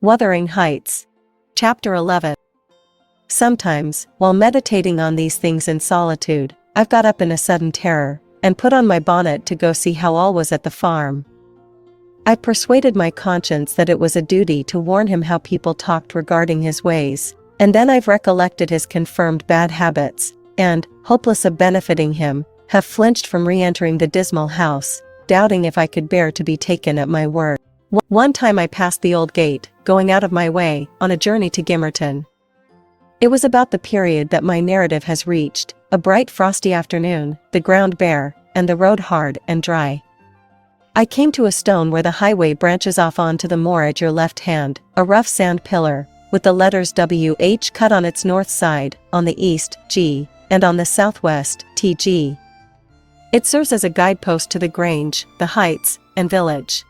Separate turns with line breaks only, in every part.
Wuthering Heights. Chapter 11. Sometimes, while meditating on these things in solitude, I've got up in a sudden terror, and put on my bonnet to go see how all was at the farm. I persuaded my conscience that it was a duty to warn him how people talked regarding his ways, and then I've recollected his confirmed bad habits, and, hopeless of benefiting him, have flinched from re-entering the dismal house, doubting if I could bear to be taken at my word. One time I passed the old gate, going out of my way, on a journey to Gimmerton. It was about the period that my narrative has reached, a bright frosty afternoon, the ground bare, and the road hard and dry. I came to a stone where the highway branches off onto the moor at your left hand, a rough sand pillar, with the letters WH cut on its north side, on the east, G, and on the southwest, TG. It serves as a guidepost to the Grange, the Heights, and village.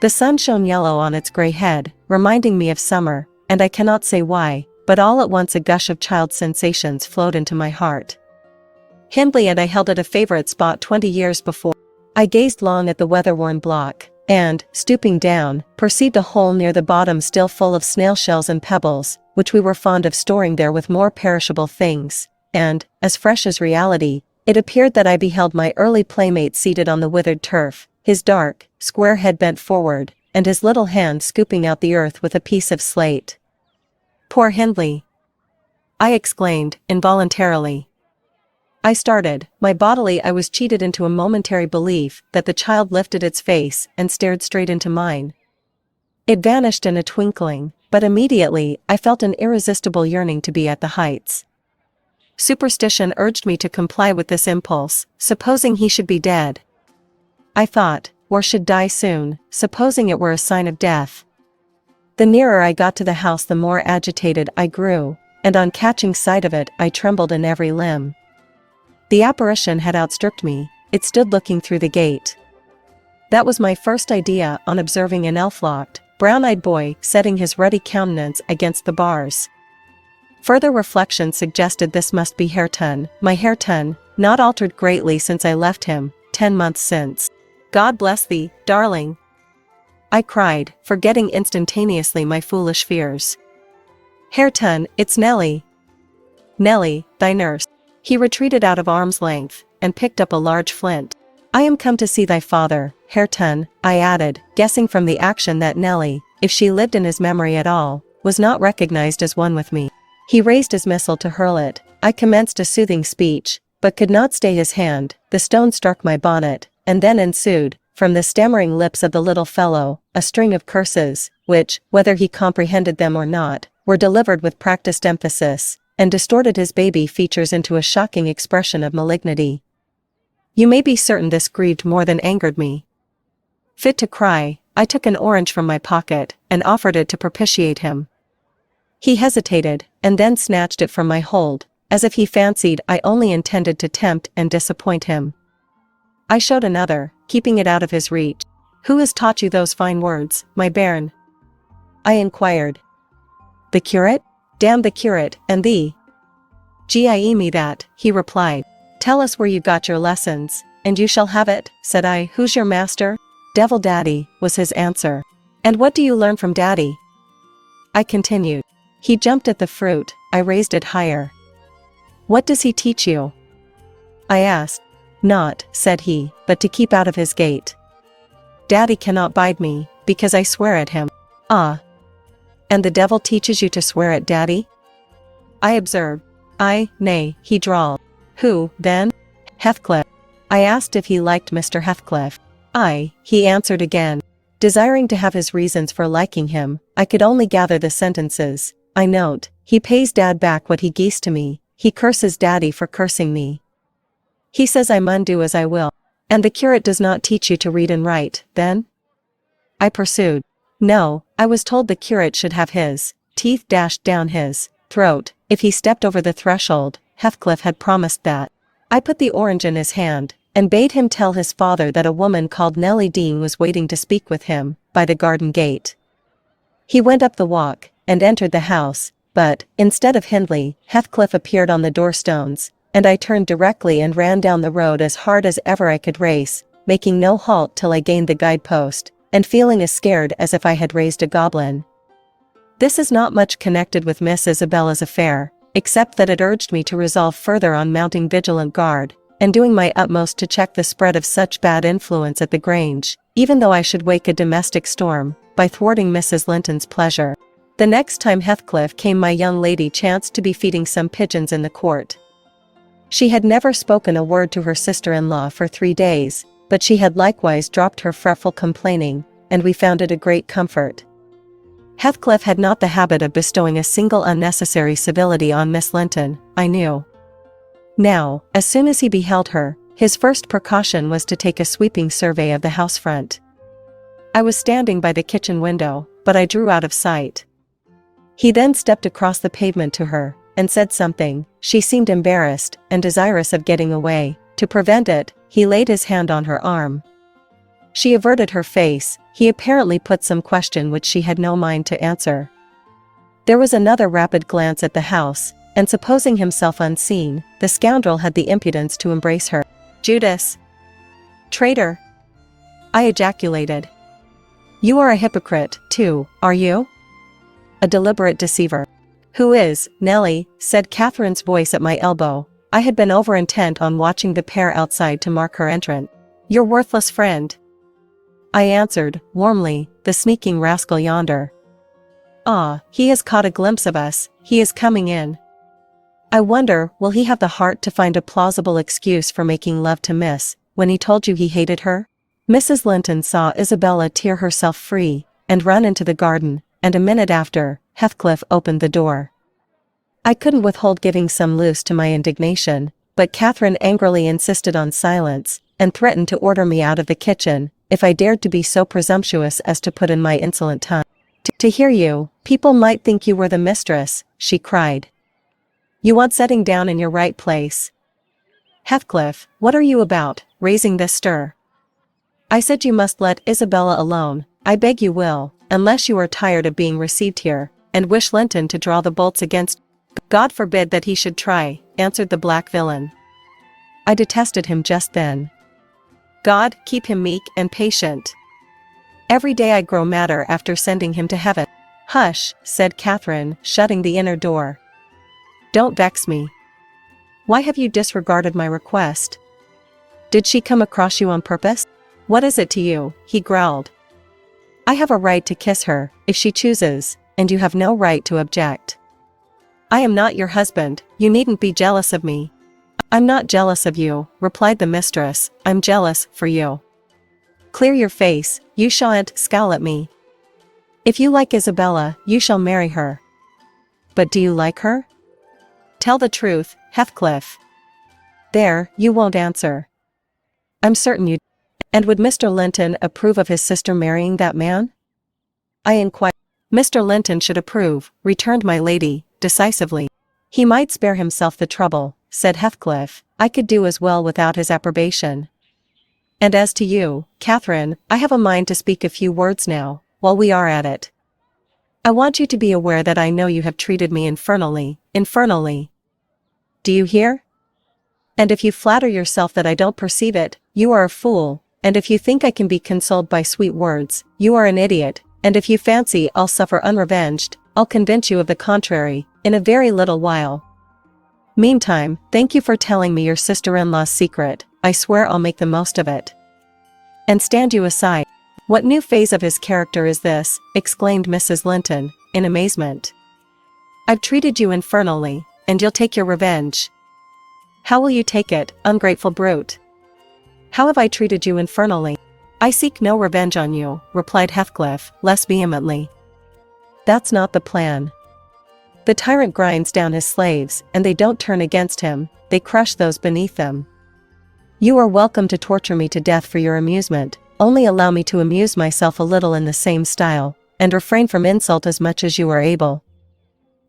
The sun shone yellow on its grey head, reminding me of summer, and I cannot say why, but all at once a gush of child sensations flowed into my heart. Hindley and I held at a favourite spot 20 years before. I gazed long at the weather-worn block, and, stooping down, perceived a hole near the bottom still full of snail shells and pebbles, which we were fond of storing there with more perishable things, and, as fresh as reality, it appeared that I beheld my early playmate seated on the withered turf, his dark, square head bent forward, and his little hand scooping out the earth with a piece of slate. "Poor Hindley!" I exclaimed, involuntarily. I started, I was cheated into a momentary belief that the child lifted its face and stared straight into mine. It vanished in a twinkling, but immediately I felt an irresistible yearning to be at the Heights. Superstition urged me to comply with this impulse, supposing he should be dead. I thought, or should die soon, supposing it were a sign of death. The nearer I got to the house the more agitated I grew, and on catching sight of it I trembled in every limb. The apparition had outstripped me, it stood looking through the gate. That was my first idea on observing an elf-locked, brown-eyed boy setting his ruddy countenance against the bars. Further reflection suggested this must be Hareton, my Hareton, not altered greatly since I left him, 10 months since. "God bless thee, darling!" I cried, forgetting instantaneously my foolish fears. "Hareton, it's Nellie." "Nellie, thy nurse." He retreated out of arm's length, and picked up a large flint. "I am come to see thy father, Hareton," I added, guessing from the action that Nellie, if she lived in his memory at all, was not recognized as one with me. He raised his missile to hurl it. I commenced a soothing speech, but could not stay his hand. The stone struck my bonnet, and then ensued, from the stammering lips of the little fellow, a string of curses, which, whether he comprehended them or not, were delivered with practiced emphasis, and distorted his baby features into a shocking expression of malignity. You may be certain this grieved more than angered me. Fit to cry, I took an orange from my pocket, and offered it to propitiate him. He hesitated, and then snatched it from my hold, as if he fancied I only intended to tempt and disappoint him. I showed another, keeping it out of his reach. "Who has taught you those fine words, my bairn?" I inquired. "The curate? Damn the curate, and thee." "Gie me that," he replied. "Tell us where you got your lessons, and you shall have it," said I. "Who's your master?" "Devil Daddy," was his answer. "And what do you learn from Daddy?" I continued. He jumped at the fruit, I raised it higher. "What does he teach you?" I asked. "Naught," said he, "but to keep out of his gate. Daddy cannot bide me, because I swear at him." "Ah. And the devil teaches you to swear at Daddy?" I observed. Nay, he drawled. "Who, then?" "Heathcliff." I asked if he liked Mr. Heathcliff. "Aye," he answered again. Desiring to have his reasons for liking him, I could only gather the sentences. I note, he pays Dad back what he gees to me, he curses Daddy for cursing me. He says I mun do as I will. And the curate does not teach you to read and write, then? I pursued. No, I was told the curate should have his teeth dashed down his throat if he stepped over the threshold. Heathcliff had promised that. I put the orange in his hand, and bade him tell his father that a woman called Nellie Dean was waiting to speak with him, by the garden gate. He went up the walk, and entered the house, but, instead of Hindley, Heathcliff appeared on the doorstones, and I turned directly and ran down the road as hard as ever I could race, making no halt till I gained the guidepost, and feeling as scared as if I had raised a goblin. This is not much connected with Miss Isabella's affair, except that it urged me to resolve further on mounting vigilant guard, and doing my utmost to check the spread of such bad influence at the Grange, even though I should wake a domestic storm, by thwarting Mrs. Linton's pleasure. The next time Heathcliff came my young lady chanced to be feeding some pigeons in the court. She had never spoken a word to her sister-in-law for 3 days, but she had likewise dropped her fretful complaining, and we found it a great comfort. Heathcliff had not the habit of bestowing a single unnecessary civility on Miss Linton, I knew. Now, as soon as he beheld her, his first precaution was to take a sweeping survey of the house front. I was standing by the kitchen window, but I drew out of sight. He then stepped across the pavement to her, and said something. She seemed embarrassed, and desirous of getting away. To prevent it, he laid his hand on her arm. She averted her face. He apparently put some question which she had no mind to answer. There was another rapid glance at the house, and supposing himself unseen, the scoundrel had the impudence to embrace her. "Judas! Traitor!" I ejaculated. "You are a hypocrite, too, are you? A deliberate deceiver." "Who is, Nellie?" said Catherine's voice at my elbow. I had been over intent on watching the pair outside to mark her entrance. "Your worthless friend," I answered, warmly, "the sneaking rascal yonder." "Ah, he has caught a glimpse of us, he is coming in. I wonder, will he have the heart to find a plausible excuse for making love to Miss, when he told you he hated her?" Mrs. Linton saw Isabella tear herself free, and run into the garden, and a minute after, Heathcliff opened the door. I couldn't withhold giving some loose to my indignation, but Catherine angrily insisted on silence, and threatened to order me out of the kitchen, if I dared to be so presumptuous as to put in my insolent tongue. To hear you, people might think you were the mistress," she cried. "You want setting down in your right place. Heathcliff, what are you about, raising this stir? I said you must let Isabella alone, I beg you will, unless you are tired of being received here, and wish Linton to draw the bolts against—" "God forbid that he should try," answered the black villain. I detested him just then. God keep him meek and patient. Every day I grow madder after sending him to heaven. "Hush," said Catherine, shutting the inner door. "Don't vex me. Why have you disregarded my request? Did she come across you on purpose? What is it to you?" he growled. "I have a right to kiss her, if she chooses, and you have no right to object. I am not your husband, you needn't be jealous of me." "I'm not jealous of you," replied the mistress, "I'm jealous for you. Clear your face, you shan't scowl at me. If you like Isabella, you shall marry her. But do you like her? Tell the truth, Heathcliff. There, you won't answer. I'm certain you. And would Mr. Linton approve of his sister marrying that man?" I inquired. "Mr. Linton should approve," returned my lady, decisively. "He might spare himself the trouble," said Heathcliff. "I could do as well without his approbation. And as to you, Catherine, I have a mind to speak a few words now, while we are at it. I want you to be aware that I know you have treated me infernally. Do you hear? And if you flatter yourself that I don't perceive it, you are a fool, and if you think I can be consoled by sweet words, you are an idiot, and if you fancy I'll suffer unrevenged, I'll convince you of the contrary, in a very little while. Meantime, thank you for telling me your sister-in-law's secret, I swear I'll make the most of it. And stand you aside. What new phase of his character is this?" exclaimed Mrs. Linton, in amazement. "I've treated you infernally, and you'll take your revenge. How will you take it, ungrateful brute? How have I treated you infernally?" "I seek no revenge on you," replied Heathcliff, less vehemently. "That's not the plan. The tyrant grinds down his slaves, and they don't turn against him, they crush those beneath them. You are welcome to torture me to death for your amusement, only allow me to amuse myself a little in the same style, and refrain from insult as much as you are able.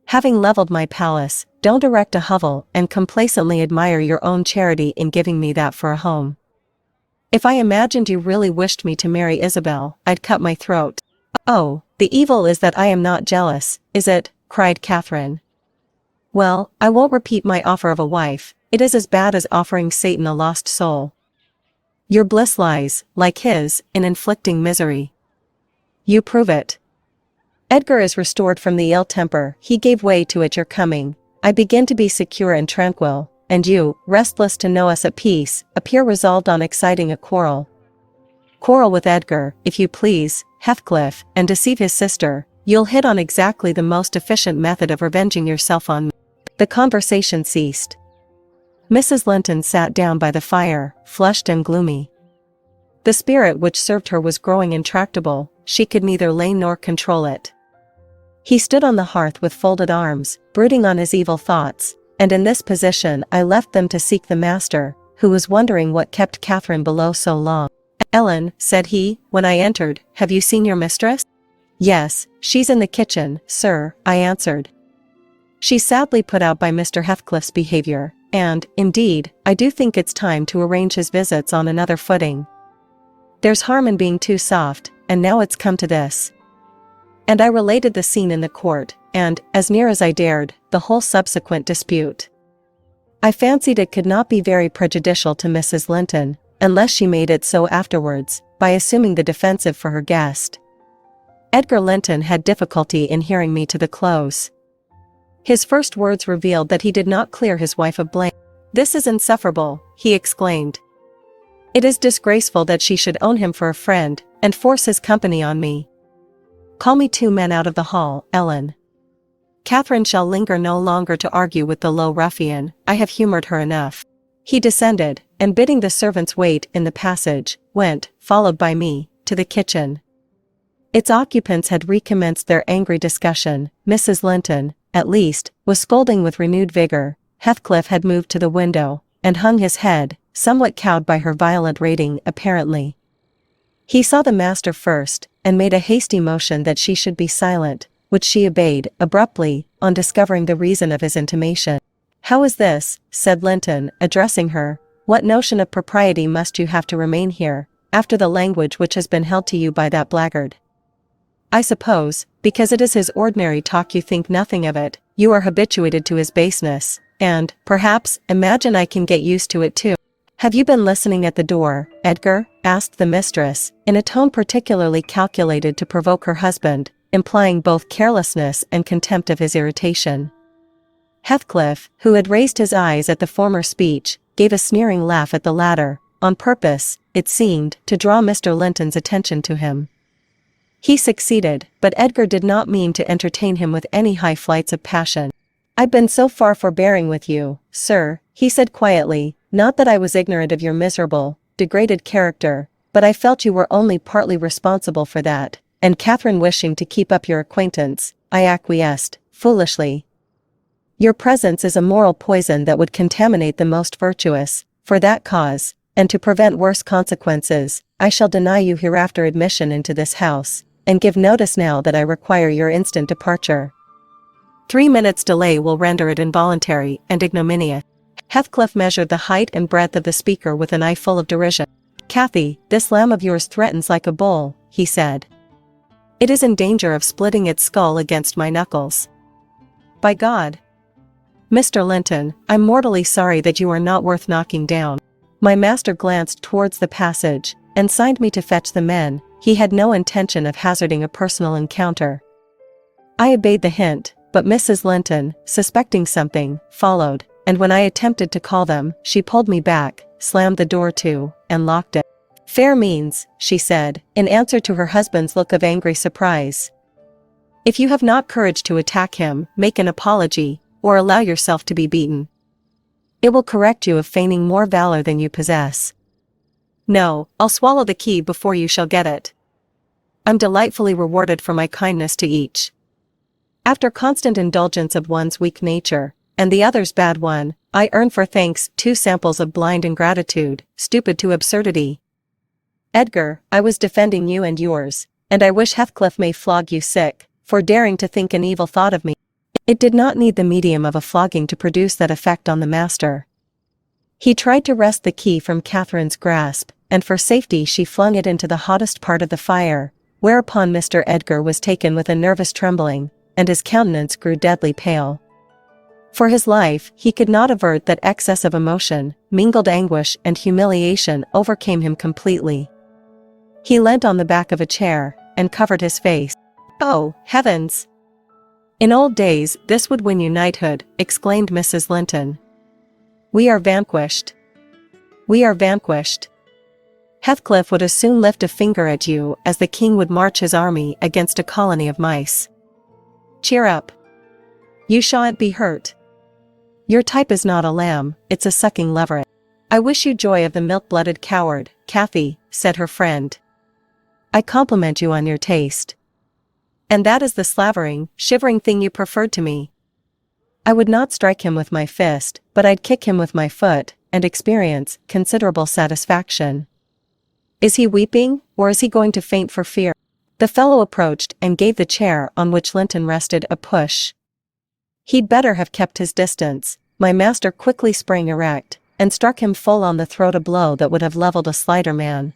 Having leveled my palace, don't erect a hovel and complacently admire your own charity in giving me that for a home. If I imagined you really wished me to marry Isabel, I'd cut my throat." "Oh, the evil is that I am not jealous, is it?" cried Catherine. "Well, I won't repeat my offer of a wife, it is as bad as offering Satan a lost soul. Your bliss lies, like his, in inflicting misery. You prove it. Edgar is restored from the ill temper he gave way to at your coming. I begin to be secure and tranquil, and you, restless to know us at peace, appear resolved on exciting a quarrel. Quarrel with Edgar, if you please, Heathcliff, and deceive his sister. You'll hit on exactly the most efficient method of revenging yourself on me. The conversation ceased. Mrs. Linton sat down by the fire, flushed and gloomy. The spirit which served her was growing intractable, she could neither lay nor control it. He stood on the hearth with folded arms, brooding on his evil thoughts, and in this position I left them to seek the master, who was wondering what kept Catherine below so long. "Ellen," said he, when I entered, "have you seen your mistress?" "Yes, she's in the kitchen, sir," I answered. "She's sadly put out by Mr. Heathcliff's behavior, and, indeed, I do think it's time to arrange his visits on another footing. There's harm in being too soft, and now it's come to this." And I related the scene in the court, and, as near as I dared, the whole subsequent dispute. I fancied it could not be very prejudicial to Mrs. Linton, unless she made it so afterwards, by assuming the defensive for her guest. Edgar Linton had difficulty in hearing me to the close. His first words revealed that he did not clear his wife of blame. "This is insufferable," he exclaimed. "It is disgraceful that she should own him for a friend, and force his company on me. Call me 2 men out of the hall, Ellen. Catherine shall linger no longer to argue with the low ruffian, I have humored her enough." He descended, and bidding the servants wait in the passage, went, followed by me, to the kitchen. Its occupants had recommenced their angry discussion. Mrs. Linton, at least, was scolding with renewed vigor. Heathcliff had moved to the window, and hung his head, somewhat cowed by her violent rating, apparently. He saw the master first, and made a hasty motion that she should be silent, which she obeyed, abruptly, on discovering the reason of his intimation. "How is this?" said Linton, addressing her. "What notion of propriety must you have to remain here, after the language which has been held to you by that blackguard? I suppose, because it is his ordinary talk you think nothing of it, you are habituated to his baseness, and, perhaps, imagine I can get used to it too." "Have you been listening at the door, Edgar?" asked the mistress, in a tone particularly calculated to provoke her husband, implying both carelessness and contempt of his irritation. Heathcliff, who had raised his eyes at the former speech, gave a sneering laugh at the latter, on purpose, it seemed, to draw Mr. Linton's attention to him. He succeeded, but Edgar did not mean to entertain him with any high flights of passion. "I've been so far forbearing with you, sir," he said quietly, "not that I was ignorant of your miserable, degraded character, but I felt you were only partly responsible for that, and Catherine wishing to keep up your acquaintance, I acquiesced, foolishly. Your presence is a moral poison that would contaminate the most virtuous. For that cause, and to prevent worse consequences, I shall deny you hereafter admission into this house, and give notice now that I require your instant departure. 3 minutes' delay will render it involuntary and ignominious." Heathcliff measured the height and breadth of the speaker with an eye full of derision. "Cathy, this lamb of yours threatens like a bull," he said. "It is in danger of splitting its skull against my knuckles. By God! Mr. Linton, I'm mortally sorry that you are not worth knocking down." My master glanced towards the passage, and signed me to fetch the men. He had no intention of hazarding a personal encounter. I obeyed the hint, but Mrs. Linton, suspecting something, followed, and when I attempted to call them, she pulled me back, slammed the door to, and locked it. "Fair means," she said, in answer to her husband's look of angry surprise. "If you have not courage to attack him, make an apology, or allow yourself to be beaten. It will correct you of feigning more valor than you possess. No, I'll swallow the key before you shall get it. I'm delightfully rewarded for my kindness to each. After constant indulgence of one's weak nature, and the other's bad one, I earn for thanks 2 samples of blind ingratitude, stupid to absurdity. Edgar, I was defending you and yours, and I wish Heathcliff may flog you sick, for daring to think an evil thought of me." It did not need the medium of a flogging to produce that effect on the master. He tried to wrest the key from Catherine's grasp, and for safety she flung it into the hottest part of the fire, whereupon Mr. Edgar was taken with a nervous trembling, and his countenance grew deadly pale. For his life, he could not avert that excess of emotion, mingled anguish and humiliation overcame him completely. He leant on the back of a chair, and covered his face. "Oh, heavens! In old days this would win you knighthood," exclaimed Mrs. Linton. "We are vanquished. We are vanquished. Heathcliff would as soon lift a finger at you as the king would march his army against a colony of mice. Cheer up. You shan't be hurt. Your type is not a lamb, it's a sucking leveret." "I wish you joy of the milk-blooded coward, Cathy," said her friend. "I compliment you on your taste. And that is the slavering, shivering thing you preferred to me." "I would not strike him with my fist, but I'd kick him with my foot, and experience considerable satisfaction." "Is he weeping, or is he going to faint for fear?" The fellow approached and gave the chair on which Linton rested a push. "He'd better have kept his distance." My master quickly sprang erect, and struck him full on the throat a blow that would have leveled a slighter man.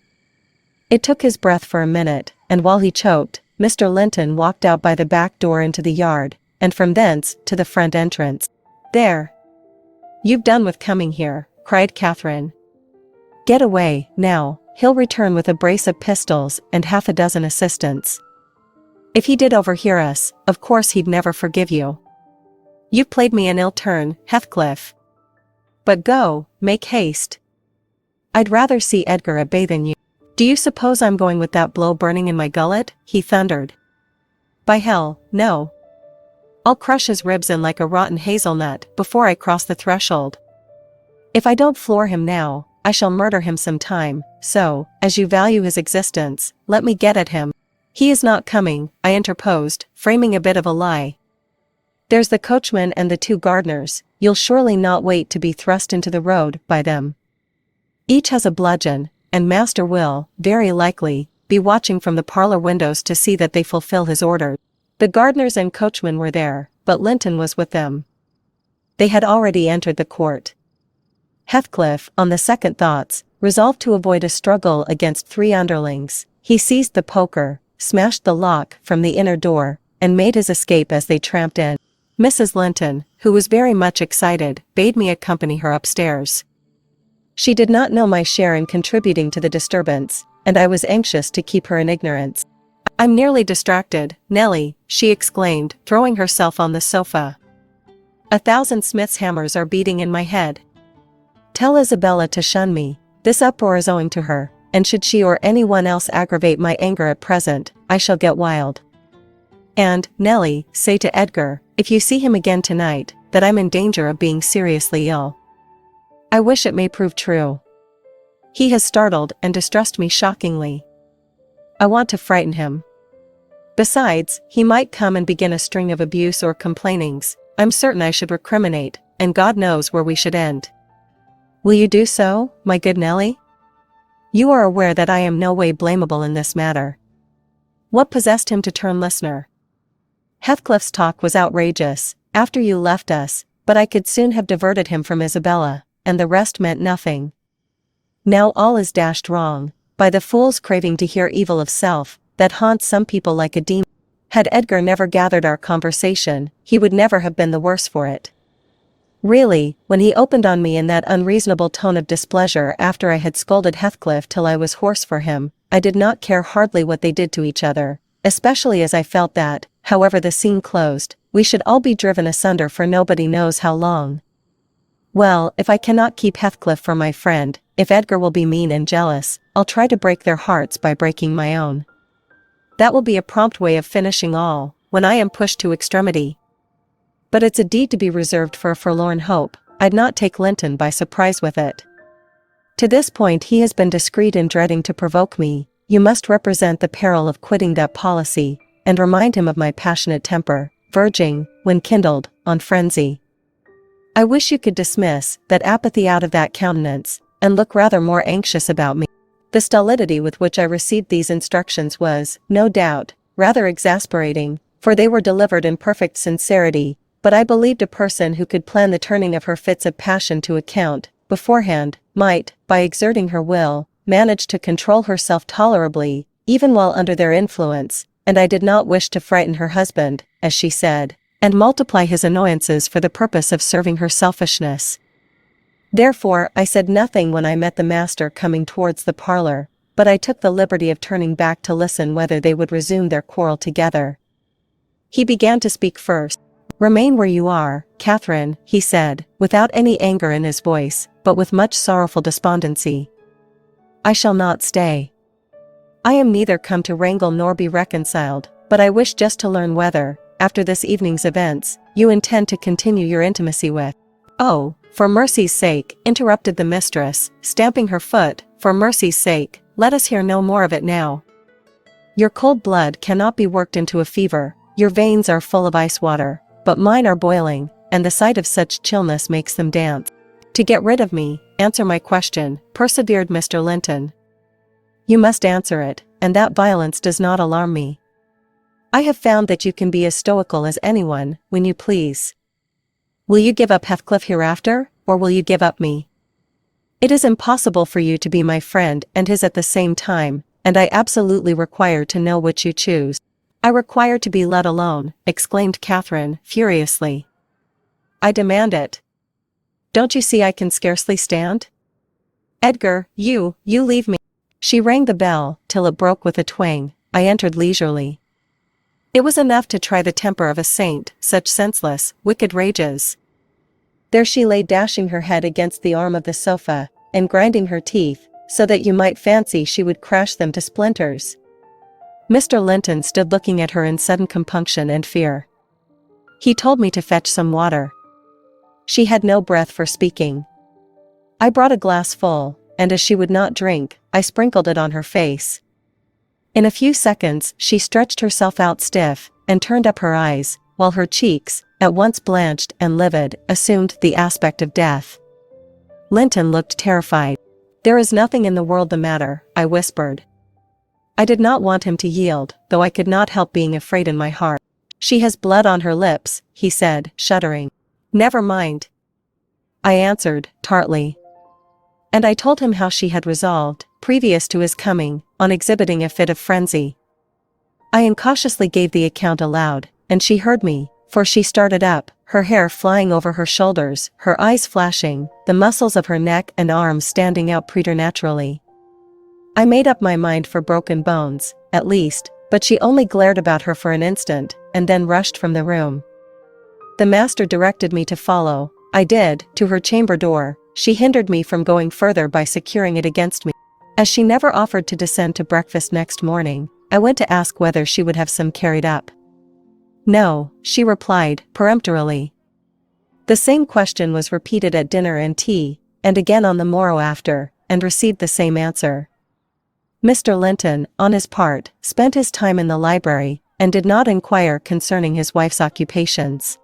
It took his breath for a minute, and while he choked, Mr. Linton walked out by the back door into the yard, and from thence to the front entrance. "There! You've done with coming here," cried Catherine. "Get away, now, he'll return with a brace of pistols and half a dozen assistants. If he did overhear us, of course he'd never forgive you. You've played me an ill turn, Heathcliff. But go, make haste. I'd rather see Edgar at bay than you." "Do you suppose I'm going with that blow burning in my gullet?" he thundered. "By hell, no. I'll crush his ribs in like a rotten hazelnut before I cross the threshold. If I don't floor him now, I shall murder him some time, so, as you value his existence, let me get at him." "He is not coming," I interposed, framing a bit of a lie. "There's the coachman and the 2 gardeners, you'll surely not wait to be thrust into the road by them. Each has a bludgeon, and master will, very likely, be watching from the parlor windows to see that they fulfill his orders." The gardeners and coachman were there, but Linton was with them. They had already entered the court. Heathcliff, on the second thoughts, resolved to avoid a struggle against 3 underlings. He seized the poker, smashed the lock from the inner door, and made his escape as they tramped in. Mrs. Linton, who was very much excited, bade me accompany her upstairs. She did not know my share in contributing to the disturbance, and I was anxious to keep her in ignorance. "I'm nearly distracted, Nellie," she exclaimed, throwing herself on the sofa. "1,000 smith's hammers are beating in my head. Tell Isabella to shun me. This uproar is owing to her, and should she or anyone else aggravate my anger at present, I shall get wild. And, Nellie, say to Edgar, if you see him again tonight, that I'm in danger of being seriously ill. I wish it may prove true. He has startled and distressed me shockingly. I want to frighten him. Besides, he might come and begin a string of abuse or complainings. I'm certain I should recriminate, and God knows where we should end. Will you do so, my good Nellie? You are aware that I am no way blamable in this matter. What possessed him to turn listener? Heathcliff's talk was outrageous, after you left us, but I could soon have diverted him from Isabella, and the rest meant nothing. Now all is dashed wrong, by the fool's craving to hear evil of self, that haunts some people like a demon. Had Edgar never gathered our conversation, he would never have been the worse for it. Really, when he opened on me in that unreasonable tone of displeasure after I had scolded Heathcliff till I was hoarse for him, I did not care hardly what they did to each other, especially as I felt that, however the scene closed, we should all be driven asunder for nobody knows how long. Well, if I cannot keep Heathcliff for my friend, if Edgar will be mean and jealous, I'll try to break their hearts by breaking my own. That will be a prompt way of finishing all, when I am pushed to extremity. But it's a deed to be reserved for a forlorn hope. I'd not take Linton by surprise with it. To this point he has been discreet in dreading to provoke me. You must represent the peril of quitting that policy, and remind him of my passionate temper, verging, when kindled, on frenzy. I wish you could dismiss that apathy out of that countenance, and look rather more anxious about me. The stolidity with which I received these instructions was, no doubt, rather exasperating, for they were delivered in perfect sincerity, but I believed a person who could plan the turning of her fits of passion to account, beforehand, might, by exerting her will, manage to control herself tolerably, even while under their influence, and I did not wish to frighten her husband, as she said, and multiply his annoyances for the purpose of serving her selfishness. Therefore I said nothing when I met the master coming towards the parlor, but I took the liberty of turning back to listen whether they would resume their quarrel together, He began to speak first. "Remain where you are, Catherine," he said, without any anger in his voice, but with much sorrowful despondency. "I shall not stay. I am neither come to wrangle nor be reconciled, but I wish just to learn whether, after this evening's events, you intend to continue your intimacy with—" "Oh, for mercy's sake," interrupted the mistress, stamping her foot, "for mercy's sake, let us hear no more of it now. Your cold blood cannot be worked into a fever, your veins are full of ice water, but mine are boiling, and the sight of such chillness makes them dance." "To get rid of me, answer my question," persevered Mr. Linton. "You must answer it, and that violence does not alarm me. I have found that you can be as stoical as anyone, when you please. Will you give up Heathcliff hereafter, or will you give up me? It is impossible for you to be my friend and his at the same time, and I absolutely require to know which you choose." "I require to be let alone," exclaimed Catherine, furiously. "I demand it. Don't you see I can scarcely stand? Edgar, you leave me." She rang the bell, till it broke with a twang. I entered leisurely. It was enough to try the temper of a saint, such senseless, wicked rages. There she lay dashing her head against the arm of the sofa, and grinding her teeth, so that you might fancy she would crash them to splinters. Mr. Linton stood looking at her in sudden compunction and fear. He told me to fetch some water. She had no breath for speaking. I brought a glass full, and as she would not drink, I sprinkled it on her face. In a few seconds she stretched herself out stiff, and turned up her eyes, while her cheeks, at once blanched and livid, assumed the aspect of death. Linton looked terrified. "There is nothing in the world the matter," I whispered. I did not want him to yield, though I could not help being afraid in my heart. "She has blood on her lips," he said, shuddering. "Never mind," I answered, tartly. And I told him how she had resolved, previous to his coming, on exhibiting a fit of frenzy. I incautiously gave the account aloud, and she heard me, for she started up, her hair flying over her shoulders, her eyes flashing, the muscles of her neck and arms standing out preternaturally. I made up my mind for broken bones, at least, but she only glared about her for an instant, and then rushed from the room. The master directed me to follow. I did, to her chamber door. She hindered me from going further by securing it against me. As she never offered to descend to breakfast next morning, I went to ask whether she would have some carried up. "No," she replied, peremptorily. The same question was repeated at dinner and tea, and again on the morrow after, and received the same answer. Mr. Linton, on his part, spent his time in the library, and did not inquire concerning his wife's occupations.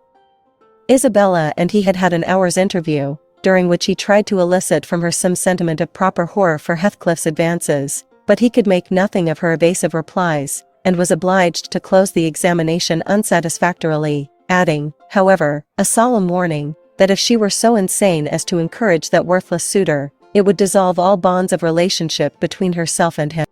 Isabella and he had had an hour's interview, during which he tried to elicit from her some sentiment of proper horror for Heathcliff's advances, but he could make nothing of her evasive replies, and was obliged to close the examination unsatisfactorily, adding, however, a solemn warning, that if she were so insane as to encourage that worthless suitor, it would dissolve all bonds of relationship between herself and him.